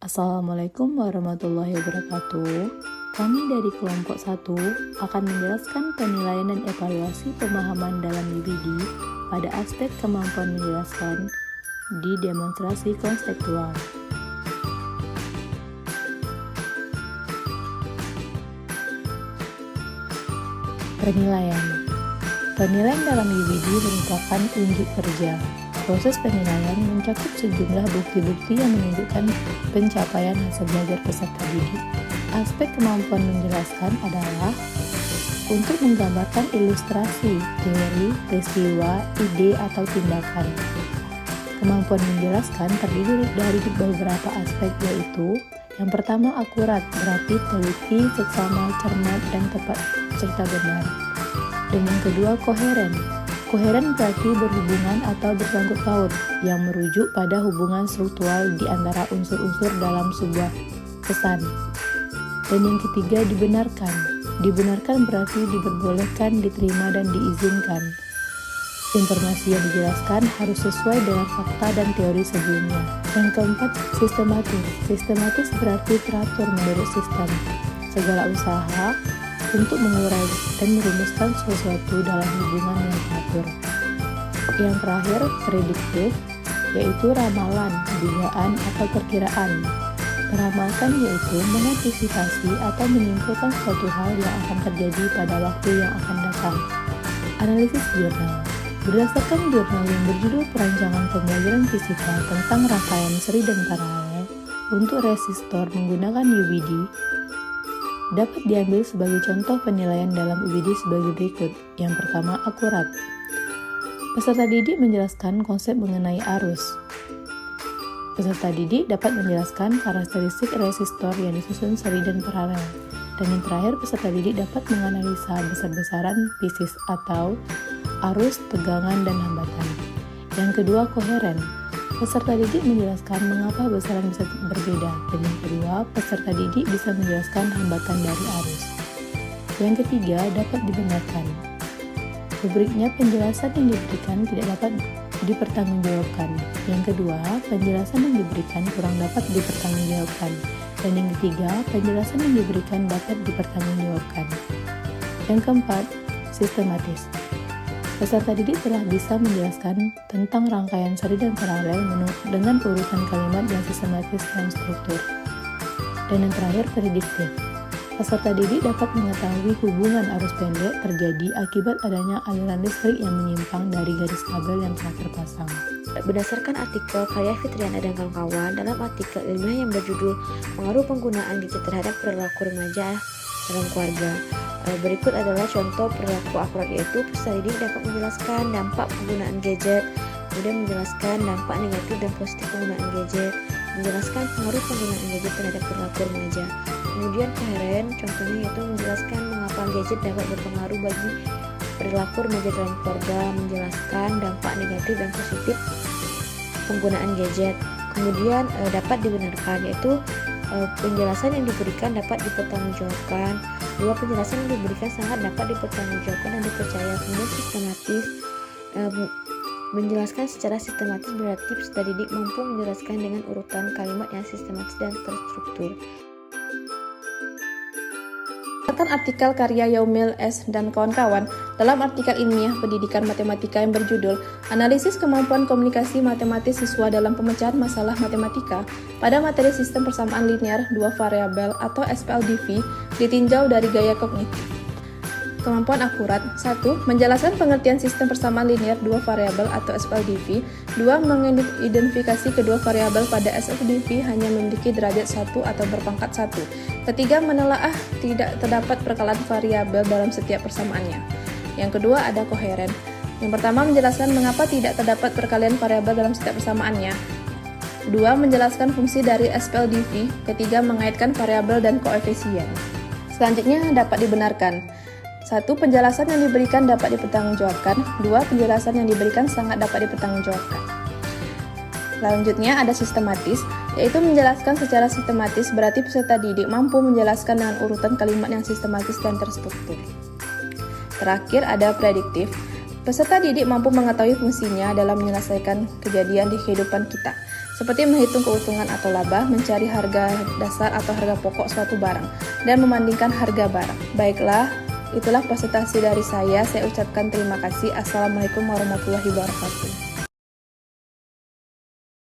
Assalamualaikum warahmatullahi wabarakatuh. Kami dari kelompok 1 akan menjelaskan penilaian dan evaluasi pemahaman dalam UBD pada aspek kemampuan menjelaskan di demonstrasi konseptual. Penilaian. Penilaian dalam UBD merupakan unjuk kerja. Proses penilaian mencakup sejumlah bukti-bukti yang menunjukkan pencapaian hasil belajar peserta didik. Aspek kemampuan menjelaskan adalah untuk menggambarkan ilustrasi, teori, peristiwa, ide, atau tindakan. Kemampuan menjelaskan terdiri dari beberapa aspek, yaitu yang pertama akurat, berarti teliti, seksama, cermat, dan tepat serta benar. Dan yang kedua koheren. Koheren berarti berhubungan atau bersangkut paut yang merujuk pada hubungan struktural di antara unsur-unsur dalam sebuah pesan. Dan yang ketiga dibenarkan. Dibenarkan berarti diperbolehkan, diterima, dan diizinkan. Informasi yang dijelaskan harus sesuai dengan fakta dan teori sebelumnya. Yang keempat, sistematis. Sistematis berarti teratur menurut sistem. Segala usaha untuk mengurai dan merumuskan sesuatu dalam hubungan yang teratur. Yang terakhir, prediktif, yaitu ramalan, dugaan, atau perkiraan. Meramalkan yaitu mengantisipasi atau menyimpulkan suatu hal yang akan terjadi pada waktu yang akan datang. Analisis jurnal. Berdasarkan jurnal yang berjudul Perancangan Pembelajaran Fisika tentang rangkaian seri dan paralel untuk resistor menggunakan UBD, dapat diambil sebagai contoh penilaian dalam UBD sebagai berikut. Yang pertama, akurat. Peserta didik menjelaskan konsep mengenai arus. Peserta didik dapat menjelaskan karakteristik resistor yang disusun seri dan paralel. Dan yang terakhir, peserta didik dapat menganalisa besar-besaran physis atau arus, tegangan, dan hambatan. Yang kedua, koheren. Peserta didik menjelaskan mengapa besaran bisa berbeda, dan yang kedua, peserta didik bisa menjelaskan hambatan dari arus. Yang ketiga, dapat dibenarkan. Rubriknya penjelasan yang diberikan tidak dapat dipertanggungjawabkan. Yang kedua, penjelasan yang diberikan kurang dapat dipertanggungjawabkan. Dan yang ketiga, penjelasan yang diberikan dapat dipertanggungjawabkan. Yang keempat, sistematis. Peserta didik telah bisa menjelaskan tentang rangkaian seri dan paralel dengan urutan kalimat yang sistematis dan struktur. Dan yang terakhir, prediktif. Peserta didik dapat mengetahui hubungan arus pendek terjadi akibat adanya aliran listrik yang menyimpang dari garis kabel yang telah terpasang. Berdasarkan artikel karya Fitriana dan kawan-kawan dalam artikel ilmiah yang berjudul Pengaruh Penggunaan Gadget Terhadap Perilaku Remaja dalam Keluarga, berikut adalah contoh perilaku akurat, yaitu peserta didik dapat menjelaskan dampak penggunaan gadget, kemudian menjelaskan dampak negatif dan positif penggunaan gadget, menjelaskan pengaruh penggunaan gadget terhadap perilaku remaja. Kemudian koheren, contohnya yaitu menjelaskan mengapa gadget dapat berpengaruh bagi perilaku remaja dalam keluarga, menjelaskan dampak negatif dan positif penggunaan gadget. Kemudian dapat dibenarkan, yaitu penjelasan yang diberikan dapat dipertanggungjawabkan. Dua, penjelasan yang diberikan sangat dapat dipertanggungjawabkan dan dipercaya. Kemudian sistematis, menjelaskan secara sistematis berarti peserta didik mampu menjelaskan dengan urutan kalimat yang sistematis dan terstruktur. Artikel karya Yaumil S. dan kawan-kawan dalam artikel ilmiah pendidikan matematika yang berjudul Analisis Kemampuan Komunikasi Matematis Siswa dalam Pemecahan Masalah Matematika pada materi sistem persamaan linear dua variabel atau SPLDV ditinjau dari gaya kognitif. Kemampuan akurat. 1. Menjelaskan pengertian sistem persamaan linear dua variabel atau SPLDV. 2. Mengidentifikasi kedua variabel pada SPLDV hanya memiliki derajat 1 atau berpangkat 1. Ketiga, menelaah tidak terdapat perkalian variabel dalam setiap persamaannya. Yang kedua, ada koheren. Yang pertama, menjelaskan mengapa tidak terdapat perkalian variabel dalam setiap persamaannya. 2. Menjelaskan fungsi dari SPLDV. Ketiga, mengaitkan variabel dan koefisien. Selanjutnya, dapat dibenarkan. 1. Penjelasan yang diberikan dapat dipertanggungjawabkan. 2. Penjelasan yang diberikan sangat dapat dipertanggungjawabkan. Selanjutnya ada sistematis, yaitu menjelaskan secara sistematis berarti peserta didik mampu menjelaskan dengan urutan kalimat yang sistematis dan terstruktur. Terakhir ada prediktif. Peserta didik mampu mengetahui fungsinya dalam menyelesaikan kejadian di kehidupan kita, seperti menghitung keuntungan atau laba, mencari harga dasar atau harga pokok suatu barang, dan membandingkan harga barang. Baiklah, itulah presentasi dari saya. Saya ucapkan terima kasih. Assalamualaikum warahmatullahi wabarakatuh.